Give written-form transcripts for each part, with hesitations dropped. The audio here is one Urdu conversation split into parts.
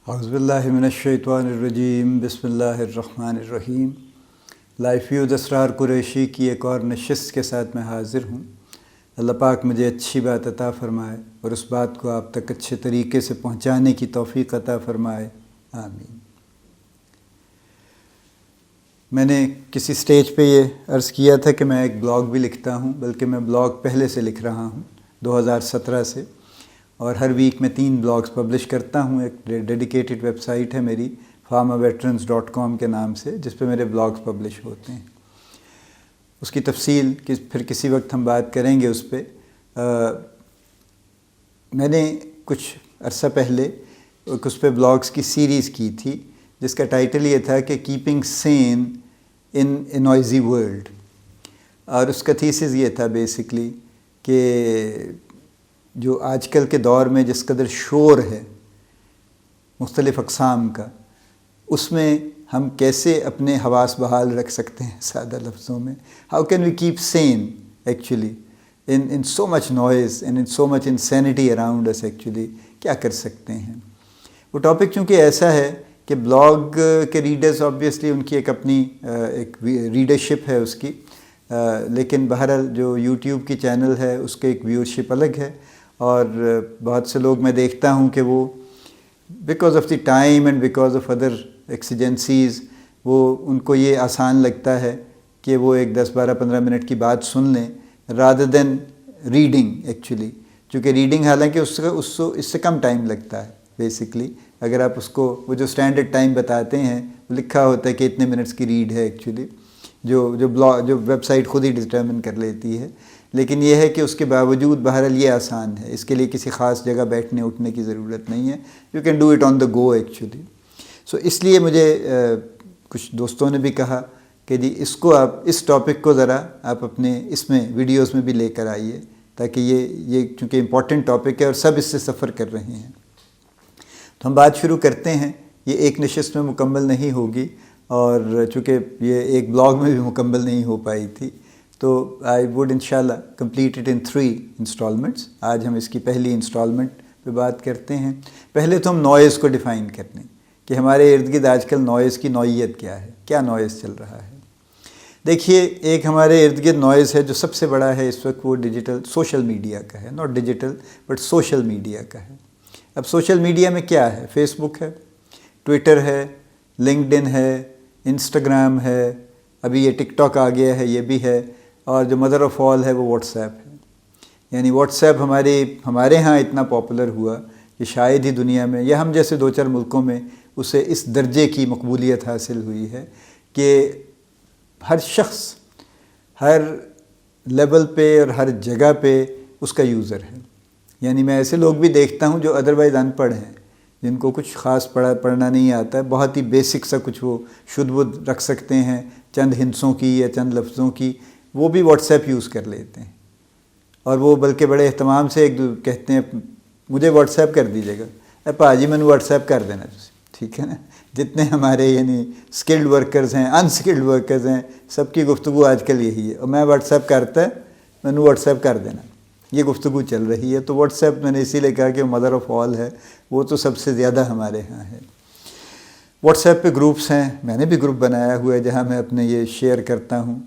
اعوذ باللہ من الشیطان الرجیم، بسم اللہ الرحمن الرحیم۔ لائف ویوز اسرار قریشی کی ایک اور نشست کے ساتھ میں حاضر ہوں۔ اللہ پاک مجھے اچھی بات عطا فرمائے اور اس بات کو آپ تک اچھے طریقے سے پہنچانے کی توفیق عطا فرمائے، آمین۔ میں نے کسی سٹیج پہ یہ عرض کیا تھا کہ میں ایک بلاگ بھی لکھتا ہوں، بلکہ میں بلاگ پہلے سے لکھ رہا ہوں 2017 سے، اور ہر ویک میں 3 بلاگز پبلش کرتا ہوں۔ ایک ڈیڈیکیٹڈ ویب سائٹ ہے میری farmerveterans.com کے نام سے، جس پہ میرے بلاگز پبلش ہوتے ہیں۔ اس کی تفصیل پھر کسی وقت ہم بات کریں گے اس پہ۔ میں نے کچھ عرصہ پہلے اس پہ بلاگز کی سیریز کی تھی، جس کا ٹائٹل یہ تھا کہ کیپنگ سین ان اے نوائزی ورلڈ، اور اس کا تھیسس یہ تھا بیسکلی کہ جو آج کل کے دور میں جس قدر شور ہے مختلف اقسام کا، اس میں ہم کیسے اپنے حواس بحال رکھ سکتے ہیں۔ سادہ لفظوں میں، how can we keep sane actually in so much noise and in so much insanity around us, actually کیا کر سکتے ہیں۔ وہ ٹاپک چونکہ ایسا ہے کہ بلاگ کے ریڈرز آبویسلی ان کی ایک اپنی ایک ریڈرشپ ہے اس کی، لیکن بہرحال جو یوٹیوب کی چینل ہے اس کے ایک ویورشپ الگ ہے، اور بہت سے لوگ میں دیکھتا ہوں کہ وہ because of the time and because of other exigencies, وہ ان کو یہ آسان لگتا ہے کہ وہ ایک 10-12-15 منٹ کی بات سن لیں رادر دین ریڈنگ ایکچولی، چونکہ ریڈنگ حالانکہ اس سے کم ٹائم لگتا ہے بیسکلی۔ اگر آپ اس کو وہ جو اسٹینڈرڈ ٹائم بتاتے ہیں لکھا ہوتا ہے کہ اتنے منٹس کی ریڈ ہے ایکچولی، جو ویب سائٹ خود ہی ڈٹرمن کر لیتی ہے، لیکن یہ ہے کہ اس کے باوجود بہرحال یہ آسان ہے، اس کے لیے کسی خاص جگہ بیٹھنے اٹھنے کی ضرورت نہیں ہے، you can do it on the go actually. So اس لیے مجھے کچھ دوستوں نے بھی کہا کہ جی اس کو آپ اس ٹاپک کو ذرا آپ اپنے اس میں ویڈیوز میں بھی لے کر آئیے، تاکہ یہ چونکہ امپورٹنٹ ٹاپک ہے اور سب اس سے سفر کر رہے ہیں۔ تو ہم بات شروع کرتے ہیں۔ یہ ایک نشست میں مکمل نہیں ہوگی، اور چونکہ یہ ایک بلاگ میں بھی مکمل نہیں ہو پائی تھی، تو آئی ووڈ انشاءاللہ کمپلیٹ اٹ ان 3 انسٹالمنٹس۔ آج ہم اس کی پہلی انسٹالمنٹ پہ بات کرتے ہیں۔ پہلے تو ہم نوائز کو ڈیفائن کر لیں کہ ہمارے ارد گرد آج کل نوائز کی نوعیت کیا ہے، کیا نوائز چل رہا ہے۔ دیکھیے، ایک ہمارے ارد گرد نوائز ہے جو سب سے بڑا ہے اس وقت، وہ ڈیجیٹل سوشل میڈیا کا ہے، not digital bit social media کا ہے۔ اب سوشل میڈیا میں کیا ہے؟ فیس بک ہے، ٹویٹر ہے، لنکڈ ان ہے، انسٹاگرام ہے، ابھی یہ ٹک ٹاک آ گیا ہے، یہ بھی ہے، اور جو مدر آف آل ہے وہ واٹس ایپ ہے۔ یعنی واٹس ایپ ہمارے ہاں اتنا پاپولر ہوا کہ شاید ہی دنیا میں یا ہم جیسے 2-4 ملکوں میں اسے اس درجے کی مقبولیت حاصل ہوئی ہے کہ ہر شخص ہر لیول پہ اور ہر جگہ پہ اس کا یوزر ہے۔ یعنی میں ایسے لوگ بھی دیکھتا ہوں جو ادروائز ان پڑھ ہیں، جن کو کچھ خاص پڑھنا نہیں آتا ہے، بہت ہی بیسک سا کچھ وہ شدھ بدھ رکھ سکتے ہیں چند ہنسوں کی یا چند لفظوں کی، وہ بھی واٹس ایپ یوز کر لیتے ہیں، اور وہ بلکہ بڑے اہتمام سے کہتے ہیں مجھے واٹس ایپ کر دیجیے گا، اے پاجی میں نے واٹس ایپ کر دینا، ٹھیک ہے نا۔ جتنے ہمارے یعنی سکلڈ ورکرز ہیں، انسکلڈ ورکرز ہیں، سب کی گفتگو آج کل یہی ہے، اور میں واٹس ایپ کرتا ہے، میں نے واٹس ایپ کر دینا، یہ گفتگو چل رہی ہے۔ تو واٹس ایپ میں نے اسی لیے کہا کہ مدر آف آل ہے، وہ تو سب سے زیادہ ہمارے ہاں ہے۔ واٹس ایپ پہ گروپس ہیں، میں نے بھی گروپ بنایا ہوا ہے جہاں میں اپنے یہ شیئر کرتا ہوں،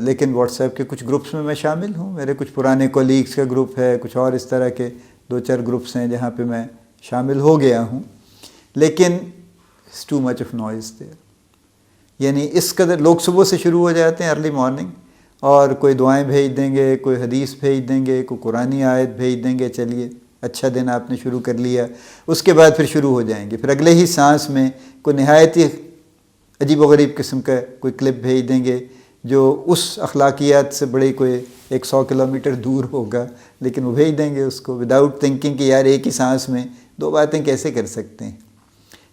لیکن واٹس ایپ کے کچھ گروپس میں شامل ہوں، میرے کچھ پرانے کولیگس کا گروپ ہے، کچھ اور اس طرح کے 2-4 گروپس ہیں جہاں پہ میں شامل ہو گیا ہوں، لیکن it's too much of noise there. یعنی اس قدر لوگ صبح سے شروع ہو جاتے ہیں ارلی مارننگ، اور کوئی دعائیں بھیج دیں گے، کوئی حدیث بھیج دیں گے، کوئی قرآنی آیت بھیج دیں گے، چلیے اچھا دن آپ نے شروع کر لیا۔ اس کے بعد پھر شروع ہو جائیں گے، پھر اگلے ہی سانس میں کوئی نہایت ہی عجیب و غریب قسم کا کوئی کلپ بھیج دیں گے جو اس اخلاقیات سے بڑے کوئی 100 کلومیٹر دور ہوگا، لیکن وہ بھیج دیں گے اس کو وداؤٹ تھنکنگ کہ یار ایک ہی سانس میں 2 باتیں کیسے کر سکتے ہیں۔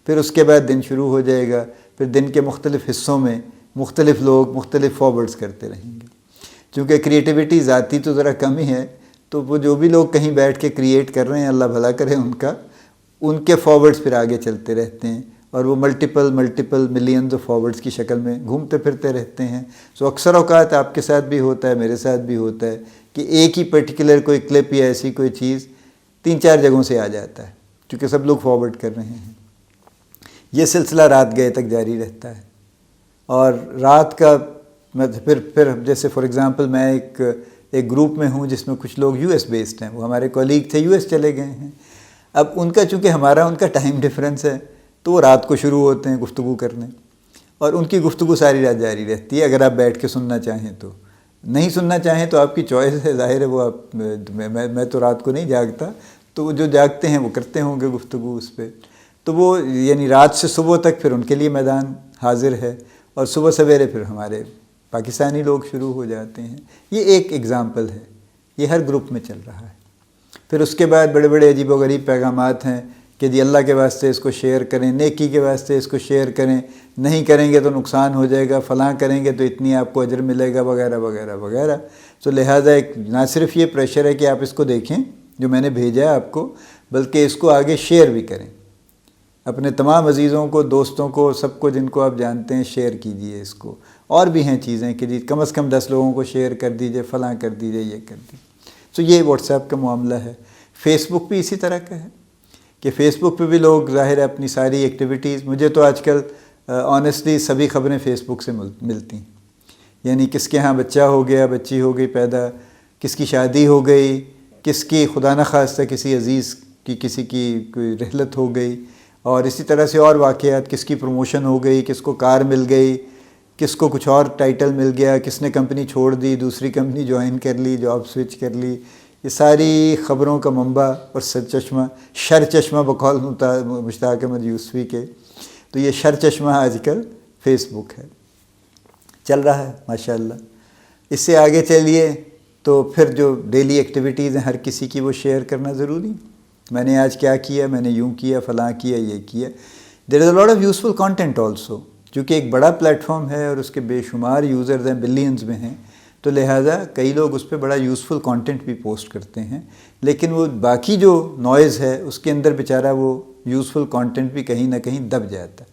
پھر اس کے بعد دن شروع ہو جائے گا، پھر دن کے مختلف حصوں میں مختلف لوگ مختلف فارورڈز کرتے رہیں گے۔ چونکہ کریٹیوٹی ذاتی تو ذرا کم ہی ہے، تو وہ جو بھی لوگ کہیں بیٹھ کے کریٹ کر رہے ہیں، اللہ بھلا کرے ان کے فارورڈز پھر آگے چلتے رہتے ہیں، اور وہ ملٹیپل ملینز آف فارورڈز کی شکل میں گھومتے پھرتے رہتے ہیں۔ سو اکثر اوقات آپ کے ساتھ بھی ہوتا ہے، میرے ساتھ بھی ہوتا ہے کہ ایک ہی پرٹیکولر کوئی کلپ یا ایسی کوئی چیز 3-4 جگہوں سے آ جاتا ہے، چونکہ سب لوگ فارورڈ کر رہے ہیں۔ یہ سلسلہ رات گئے تک جاری رہتا ہے. اور رات کا پھر جیسے فار ایگزامپل میں ایک گروپ میں ہوں جس میں کچھ لوگ یو ایس بیسڈ ہیں. وہ ہمارے کولیگ تھے, یو ایس چلے گئے ہیں. اب ان کا چونکہ ہمارا ان کا ٹائم ڈفرینس ہے, تو وہ رات کو شروع ہوتے ہیں گفتگو کرنے, اور ان کی گفتگو ساری رات جاری رہتی ہے. اگر آپ بیٹھ کے سننا چاہیں تو, نہیں سننا چاہیں تو آپ کی چوائس ہے, ظاہر ہے. وہ آپ میں تو رات کو نہیں جاگتا, تو وہ جو جاگتے ہیں وہ کرتے ہوں گے گفتگو اس پہ. تو وہ یعنی رات سے صبح تک پھر ان کے لیے میدان حاضر ہے, اور صبح سویرے پھر ہمارے پاکستانی لوگ شروع ہو جاتے ہیں. یہ ایک ایگزامپل ہے, یہ ہر گروپ میں چل رہا ہے. پھر اس کے بعد بڑے بڑے عجیب و غریب پیغامات ہیں کہ جی اللہ کے واسطے اس کو شیئر کریں, نیکی کے واسطے اس کو شیئر کریں, نہیں کریں گے تو نقصان ہو جائے گا, فلاں کریں گے تو اتنی آپ کو اجر ملے گا, وغیرہ وغیرہ وغیرہ. تو لہٰذا ایک نہ صرف یہ پریشر ہے کہ آپ اس کو دیکھیں جو میں نے بھیجا ہے آپ کو, بلکہ اس کو آگے شیئر بھی کریں. اپنے تمام عزیزوں کو, دوستوں کو, سب کو جن کو آپ جانتے ہیں شیئر کیجئے اس کو. اور بھی ہیں چیزیں کہ جی کم از کم 10 لوگوں کو شیئر کر دیجئے, فلاں کر دیجئے, یہ کر دیجئے. تو یہ واٹس ایپ کا معاملہ ہے. فیس بک بھی اسی طرح کا ہے کہ فیس بک پہ بھی لوگ ظاہر ہے اپنی ساری ایکٹیویٹیز, مجھے تو آج کل آنیسٹلی سبھی خبریں فیس بک سے ملتی ہیں. یعنی کس کے ہاں بچہ ہو گیا, بچی ہو گئی پیدا, کس کی شادی ہو گئی, کس کی خدا نخواستہ کسی عزیز کی کسی کی کوئی رحلت ہو گئی, اور اسی طرح سے اور واقعات, کس کی پروموشن ہو گئی, کس کو کار مل گئی, کس کو کچھ اور ٹائٹل مل گیا, کس نے کمپنی چھوڑ دی, دوسری کمپنی جوائن کر لی, جاب سوئچ کر لی. یہ ساری خبروں کا منبع اور شر چشمہ بقول مشتاق احمد یوسفی کے. تو یہ شر چشمہ آج کل فیس بک ہے, چل رہا ہے ماشاءاللہ. اس سے آگے چلیے تو پھر جو ڈیلی ایکٹیویٹیز ہیں ہر کسی کی, وہ شیئر کرنا ضروری. میں نے آج کیا کیا, میں نے یوں کیا, فلاں کیا, یہ کیا. There is a lot of useful content also, چونکہ ایک بڑا پلیٹ فارم ہے اور اس کے بے شمار یوزرز ہیں, بلینز میں ہیں, تو لہٰذا کئی لوگ اس پہ بڑا یوزفل کانٹینٹ بھی پوسٹ کرتے ہیں. لیکن وہ باقی جو نوائز ہے اس کے اندر بیچارہ وہ یوزفل کانٹینٹ بھی کہیں نہ کہیں دب جاتا ہے.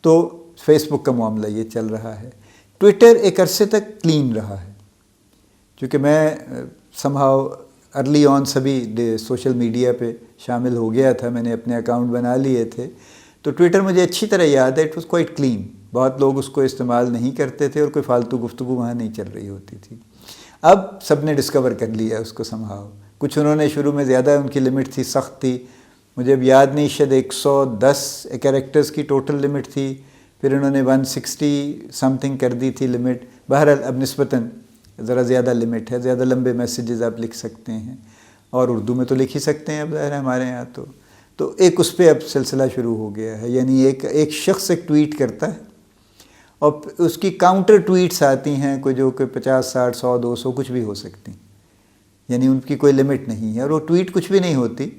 تو فیس بک کا معاملہ یہ چل رہا ہے. ٹویٹر ایک عرصے تک کلین رہا ہے, چونکہ میں سمہاؤ ارلی آن سبھی سوشل میڈیا پہ شامل ہو گیا تھا, میں نے اپنے اکاؤنٹ بنا لیے تھے. تو ٹویٹر مجھے اچھی طرح یاد ہے, اٹ واز کوائٹ کلین. بہت لوگ اس کو استعمال نہیں کرتے تھے اور کوئی فالتو گفتگو وہاں نہیں چل رہی ہوتی تھی. اب سب نے ڈسکور کر لیا اس کو سمہاؤ. کچھ انہوں نے شروع میں زیادہ ان کی لمٹ تھی, سخت تھی, مجھے اب یاد نہیں, شاید 110 کیریکٹرز کی ٹوٹل لمٹ تھی. پھر انہوں نے 160 سم تھنگ کر دی تھی لمٹ. بہرحال اب نسبتاً ذرا زیادہ لمٹ ہے, زیادہ لمبے میسیجز آپ لکھ سکتے ہیں, اور اردو میں تو لکھ ہی سکتے ہیں اب ظاہر ہے ہمارے یہاں. تو ایک اس پہ اب سلسلہ شروع ہو گیا ہے. یعنی ایک شخص ایک ٹویٹ کرتا ہے اور اس کی کاؤنٹر ٹویٹس آتی ہیں, کوئی جو کہ 50 60 100 200 کچھ بھی ہو سکتی, یعنی ان کی کوئی لمٹ نہیں ہے. اور وہ ٹویٹ کچھ بھی نہیں ہوتی,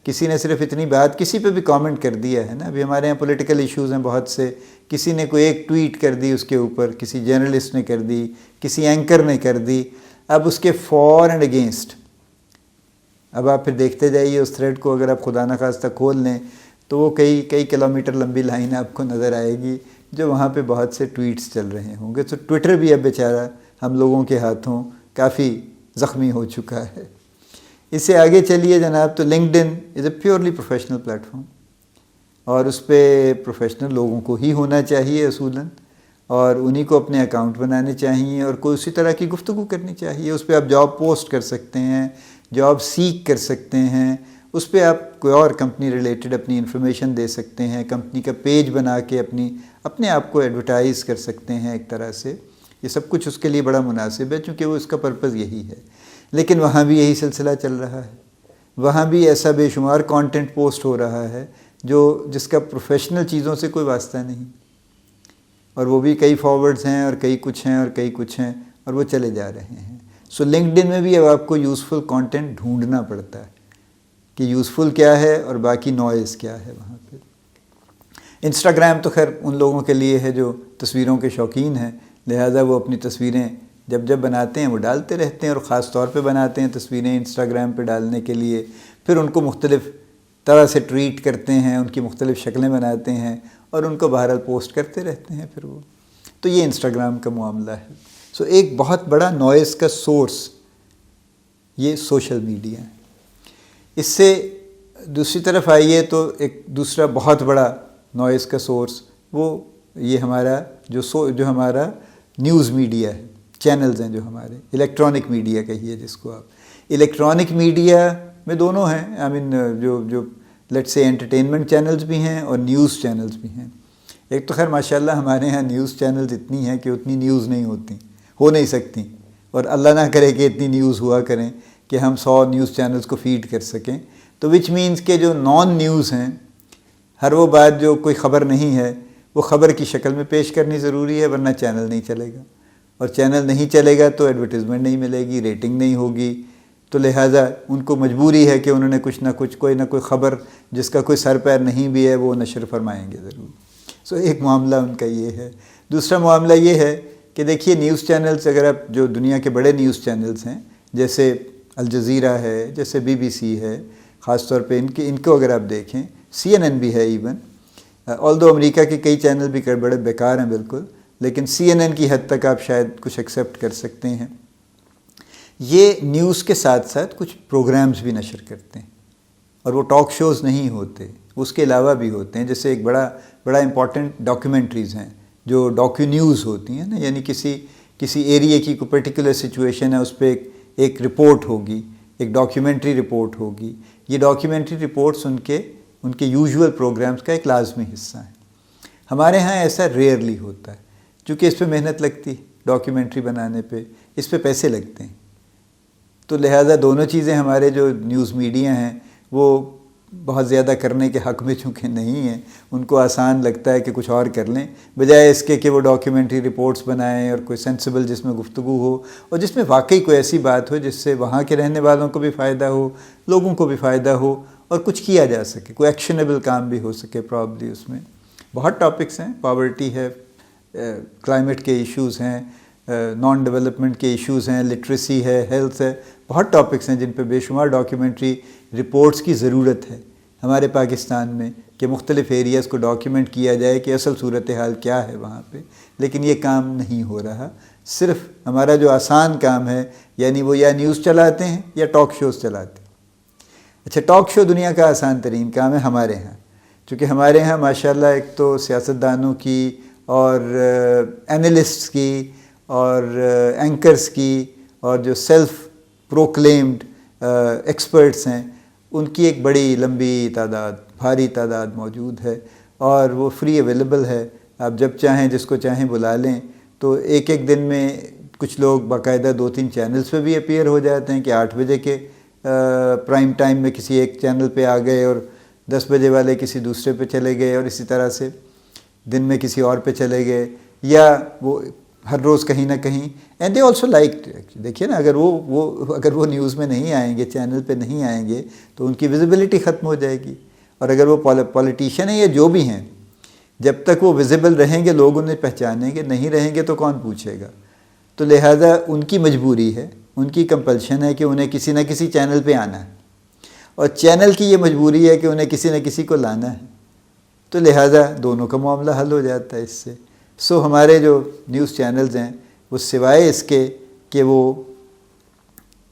کسی نے صرف اتنی بات, کسی پہ بھی کامنٹ کر دیا ہے نا. ابھی ہمارے یہاں پولیٹیکل ایشوز ہیں بہت سے, کسی نے کوئی ایک ٹویٹ کر دی اس کے اوپر, کسی جرنلسٹ نے کر دی, کسی اینکر نے کر دی. اب اس کے فار اینڈ اگینسٹ, اب آپ پھر دیکھتے جائیے اس تھریڈ کو, اگر آپ خدا نخواستہ کھول لیں تو وہ کئی کلومیٹر لمبی لائن آپ کو نظر آئے گی جو وہاں پہ بہت سے ٹویٹس چل رہے ہوں گے. تو ٹویٹر بھی اب بیچارہ ہم لوگوں کے ہاتھوں کافی زخمی ہو چکا ہے. اس سے آگے چلیے جناب, تو linked in is a purely professional plate form, اور اس پہ پروفیشنل لوگوں کو ہی ہونا چاہیے اصولاً, اور انہی کو اپنے اکاؤنٹ بنانے چاہیے, اور کوئی اسی طرح کی گفتگو کرنی چاہیے. اس پہ آپ جاب پوسٹ کر سکتے ہیں, جاب سیک کر سکتے ہیں, اس پہ آپ کوئی اور کمپنی ریلیٹڈ اپنی انفارمیشن دے سکتے ہیں, کمپنی کا پیج بنا کے اپنے آپ کو ایڈورٹائز کر سکتے ہیں ایک طرح سے. یہ سب کچھ اس کے لیے بڑا مناسب ہے, چونکہ وہ اس کا پرپز یہی ہے. لیکن وہاں بھی یہی سلسلہ چل رہا ہے, وہاں بھی ایسا بے شمار کانٹینٹ پوسٹ ہو رہا ہے جس کا پروفیشنل چیزوں سے کوئی واسطہ نہیں, اور وہ بھی کئی فارورڈز ہیں اور کئی کچھ ہیں اور کئی کچھ ہیں, اور وہ چلے جا رہے ہیں. سو لنکڈ ان میں بھی اب آپ کو یوزفل کانٹینٹ ڈھونڈنا پڑتا ہے کہ یوزفل کیا ہے اور باقی نوائز کیا ہے وہاں پہ. انسٹاگرام تو خیر ان لوگوں کے لیے ہے جو تصویروں کے شوقین ہیں, لہٰذا وہ اپنی تصویریں جب بناتے ہیں وہ ڈالتے رہتے ہیں, اور خاص طور پہ بناتے ہیں تصویریں انسٹاگرام پہ ڈالنے کے لیے. پھر ان کو مختلف طرح سے ٹریٹ کرتے ہیں, ان کی مختلف شکلیں بناتے ہیں, اور ان کو بہرحال پوسٹ کرتے رہتے ہیں پھر وہ. تو یہ انسٹاگرام کا معاملہ ہے. سو ایک بہت بڑا نوائز کا سورس یہ سوشل میڈیا ہے. اس سے دوسری طرف آئیے تو ایک دوسرا بہت بڑا نوائز کا سورس وہ یہ ہمارا جو ہمارا نیوز میڈیا ہے، چینلز ہیں جو ہمارے، الیکٹرانک میڈیا کہیے جس کو آپ۔ الیکٹرانک میڈیا میں دونوں ہیں، آئی مین جو لیٹس سے انٹرٹینمنٹ چینلز بھی ہیں اور نیوز چینلز بھی ہیں۔ ایک تو خیر ماشاءاللہ ہمارے ہاں نیوز چینلز اتنی ہیں کہ اتنی نیوز نہیں ہوتی، ہو نہیں سکتی، اور اللہ نہ کرے کہ اتنی نیوز ہوا کریں کہ ہم 100 نیوز چینلز کو فیڈ کر سکیں۔ تو وچ مینز کہ جو نان نیوز ہیں، ہر وہ بات جو کوئی خبر نہیں ہے وہ خبر کی شکل میں پیش کرنی ضروری ہے، ورنہ چینل نہیں چلے گا، اور چینل نہیں چلے گا تو ایڈورٹیزمنٹ نہیں ملے گی، ریٹنگ نہیں ہوگی، تو لہٰذا ان کو مجبوری ہے کہ انہوں نے کچھ نہ کچھ کوئی نہ کوئی خبر جس کا کوئی سر پیر نہیں بھی ہے وہ نشر فرمائیں گے ضرور۔ سو ایک معاملہ ان کا یہ ہے۔ دوسرا معاملہ یہ ہے کہ دیکھیے نیوز چینلز، اگر آپ جو دنیا کے بڑے نیوز چینلز ہیں جیسے الجزیرہ ہے، جیسے BBC ہے، خاص طور پہ ان کو اگر آپ دیکھیں، CNN بھی ہے ایون، آلدو امریکہ کے کئی چینل بھی بڑے بیکار ہیں بالکل، لیکن CNN کی حد تک آپ شاید کچھ ایکسیپٹ کر سکتے ہیں۔ یہ نیوز کے ساتھ ساتھ کچھ پروگرامز بھی نشر کرتے ہیں، اور وہ ٹاک شوز نہیں ہوتے، اس کے علاوہ بھی ہوتے ہیں، جیسے ایک بڑا امپورٹنٹ ڈاکیومنٹریز ہیں جو ڈاکیو نیوز ہوتی ہیں نا، یعنی کسی ایریے کی کوئی پرٹیکولر سچویشن ہے، اس پہ ایک رپورٹ ہوگی، ایک ڈاکیومنٹری رپورٹ ہوگی۔ یہ ڈاکیومنٹری رپورٹس ان کے یوزول پروگرامز کا ایک لازمی حصہ ہے۔ ہمارے ہاں ایسا ریئرلی ہوتا ہے، چونکہ اس پہ محنت لگتی ہے، ڈاکیومنٹری بنانے پہ اس پہ پیسے لگتے ہیں، تو لہٰذا دونوں چیزیں ہمارے جو نیوز میڈیا ہیں وہ بہت زیادہ کرنے کے حق میں چونکہ نہیں ہیں، ان کو آسان لگتا ہے کہ کچھ اور کر لیں، بجائے اس کے کہ وہ ڈاکیومنٹری رپورٹس بنائیں اور کوئی سینسیبل جس میں گفتگو ہو، اور جس میں واقعی کوئی ایسی بات ہو جس سے وہاں کے رہنے والوں کو بھی فائدہ ہو، لوگوں کو بھی فائدہ ہو، اور کچھ کیا جا سکے، کوئی ایکشنیبل کام بھی ہو سکے پرابلی۔ اس میں بہت ٹاپکس ہیں، پاورٹی ہے، کلائمیٹ کے ایشوز ہیں، نان ڈیولپمنٹ کے ایشوز ہیں، لٹریسی ہے، ہیلتھ ہے، بہت ٹاپکس ہیں جن پہ بے شمار ڈاکیومنٹری رپورٹس کی ضرورت ہے ہمارے پاکستان میں، کہ مختلف ایریاز کو ڈاکیومنٹ کیا جائے کہ اصل صورتحال کیا ہے وہاں پہ، لیکن یہ کام نہیں ہو رہا۔ صرف ہمارا جو آسان کام ہے، یعنی وہ یا نیوز چلاتے ہیں یا ٹاک شوز چلاتے ہیں۔ اچھا، ٹاک شو دنیا کا آسان ترین کام ہے ہمارے ہاں، چونکہ ہمارے ہاں ماشاءاللہ ایک تو سیاستدانوں کی اور اینالسٹس کی اور اینکرز کی اور جو سیلف پروکلیمڈ ایکسپرٹس ہیں ان کی ایک بڑی لمبی تعداد، بھاری تعداد موجود ہے، اور وہ فری اویلیبل ہے، آپ جب چاہیں جس کو چاہیں بلا لیں۔ تو ایک دن میں کچھ لوگ باقاعدہ 2-3 چینلز پہ بھی اپیئر ہو جاتے ہیں کہ 8 بجے کے پرائم ٹائم میں کسی ایک چینل پہ آ گئے، اور 10 بجے والے کسی دوسرے پہ چلے گئے، اور اسی طرح سے دن میں کسی اور پہ چلے گئے، یا وہ ہر روز کہیں نہ کہیں۔ اینڈ دے آلسو لائک، دیکھیے نا، اگر وہ نیوز میں نہیں آئیں گے، چینل پہ نہیں آئیں گے، تو ان کی ویزیبلٹی ختم ہو جائے گی، اور اگر وہ پولیٹیشین ہیں یا جو بھی ہیں، جب تک وہ ویزیبل رہیں گے لوگ انہیں پہچانیں گے، نہیں رہیں گے تو کون پوچھے گا۔ تو لہٰذا ان کی مجبوری ہے، ان کی کمپلشن ہے کہ انہیں کسی نہ کسی چینل پہ آنا ہے، اور چینل کی یہ مجبوری ہے کہ انہیں کسی نہ کسی کو لانا ہے، تو لہٰذا دونوں کا معاملہ حل ہو جاتا ہے اس سے۔ سو ہمارے جو نیوز چینلز ہیں وہ سوائے اس کے کہ وہ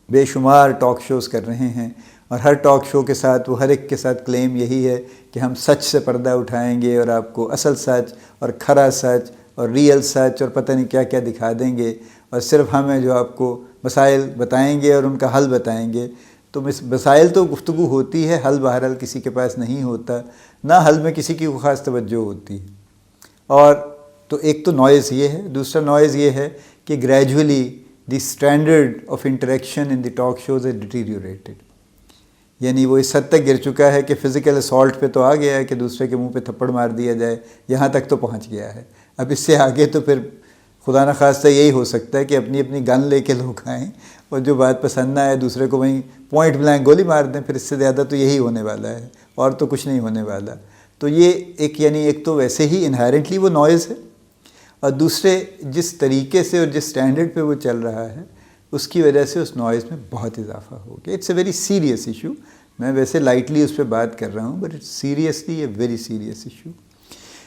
بے شمار ٹاک شوز کر رہے ہیں، اور ہر ٹاک شو کے ساتھ وہ ہر ایک کے ساتھ کلیم یہی ہے کہ ہم سچ سے پردہ اٹھائیں گے اور آپ کو اصل سچ اور کھرا سچ اور ریئل سچ اور پتہ نہیں کیا کیا دکھا دیں گے، اور صرف ہمیں جو آپ کو مسائل بتائیں گے اور ان کا حل بتائیں گے۔ تو مسائل تو گفتگو ہوتی ہے، حل بہرحال کسی کے پاس نہیں ہوتا، نہ حل میں کسی کی خاص توجہ ہوتی ہے۔ اور تو ایک تو نوائز یہ ہے، دوسرا نوائز یہ ہے کہ gradually the standard of interaction in the talk shows is deteriorated, یعنی وہ اس حد تک گر چکا ہے کہ فزیکل اسالٹ پہ تو آ گیا ہے کہ دوسرے کے منہ پہ تھپڑ مار دیا جائے، یہاں تک تو پہنچ گیا ہے۔ اب اس سے آگے تو پھر خدا نخواستہ یہی ہو سکتا ہے کہ اپنی اپنی گن لے کے لوگ آئیں اور جو بات پسند نہ آئے دوسرے کو وہیں پوائنٹ بلینک گولی مار دیں، پھر اس سے زیادہ تو یہی ہونے والا ہے، اور تو کچھ نہیں ہونے والا۔ تو یہ ایک تو ویسے ہی انہیرنٹلی وہ نوائز ہے، اور دوسرے جس طریقے سے اور جس سٹینڈرڈ پہ وہ چل رہا ہے اس کی وجہ سے اس نوائز میں بہت اضافہ ہو گیا۔ It's a very serious issue, میں ویسے لائٹلی اس پہ بات کر رہا ہوں، but it's seriously a very serious issue.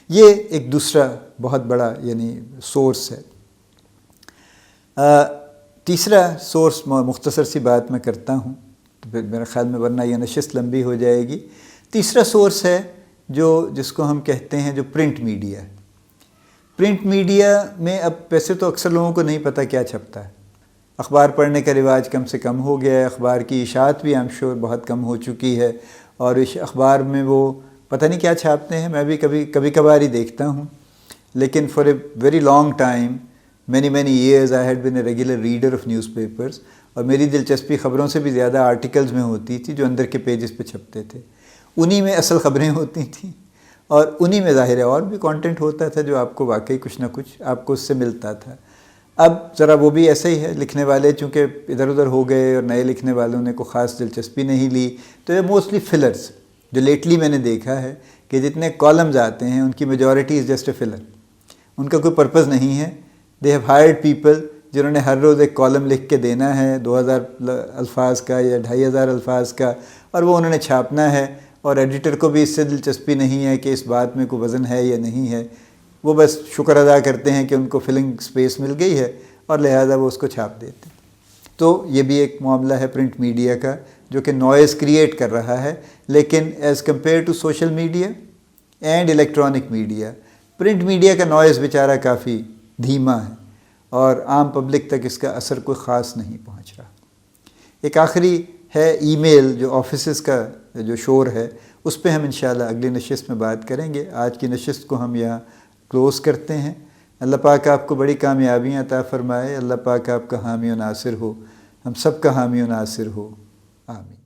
یہ ایک دوسرا بہت بڑا سورس ہے۔ تیسرا سورس مختصر سی بات میں کرتا ہوں، تو پھر میرے خیال میں ورنہ یہ نشست لمبی ہو جائے گی۔ تیسرا سورس ہے جس کو ہم کہتے ہیں جو پرنٹ میڈیا ہے. پرنٹ میڈیا میں اب ویسے تو اکثر لوگوں کو نہیں پتہ کیا چھپتا ہے. اخبار پڑھنے کا رواج کم سے کم ہو گیا ہے. اخبار کی اشاعت بھی I'm sure بہت کم ہو چکی ہے، اور اس اخبار میں وہ پتہ نہیں کیا چھاپتے ہیں. میں بھی کبھی کبھار ہی دیکھتا ہوں، لیکن for a very long time many years I had been a regular reader of newspapers، اور میری دلچسپی خبروں سے بھی زیادہ آرٹیکلز میں ہوتی تھی جو اندر کے پیجز پہ چھپتے تھے. انہی میں اصل خبریں ہوتی تھیں، اور انہی میں ظاہر ہے اور بھی کانٹینٹ ہوتا تھا جو آپ کو واقعی کچھ نہ کچھ آپ کو اس سے ملتا تھا. اب ذرا وہ بھی ایسا ہی ہے، لکھنے والے چونکہ ادھر ادھر ہو گئے اور نئے لکھنے والوں نے کوئی خاص دلچسپی نہیں لی، تو یہ موسٹلی فلرز جو لیٹلی میں نے دیکھا ہے کہ جتنے کالمز آتے ہیں ان کی majority is just a filler. ان کا کوئی پرپز نہیں ہے. دے ہیو ہائرڈ پیپل جنہوں نے ہر روز ایک کالم لکھ کے دینا ہے 2000 الفاظ کا یا 2500 الفاظ کا، اور وہ انہوں نے چھاپنا ہے، اور ایڈیٹر کو بھی اس سے دلچسپی نہیں ہے کہ اس بات میں کوئی وزن ہے یا نہیں ہے. وہ بس شکر ادا کرتے ہیں کہ ان کو فلنگ سپیس مل گئی ہے اور لہذا وہ اس کو چھاپ دیتے ہیں. تو یہ بھی ایک معاملہ ہے پرنٹ میڈیا کا جو کہ نوائز کریٹ کر رہا ہے. لیکن as compare to social media and electronic media, print media کا نوائز بیچارہ کافی دھیما ہے، اور عام پبلک تک اس کا اثر کوئی خاص نہیں پہنچ رہا. ایک آخری ہے ای میل جو آفیسز کا جو شور ہے، اس پہ ہم انشاءاللہ اگلی نشست میں بات کریں گے. آج کی نشست کو ہم یہاں کلوز کرتے ہیں. اللہ پاک آپ کو بڑی کامیابیاں عطا فرمائے. اللہ پاک آپ کا حامی و ناصر ہو، ہم سب کا حامی و ناصر ہو. آمین.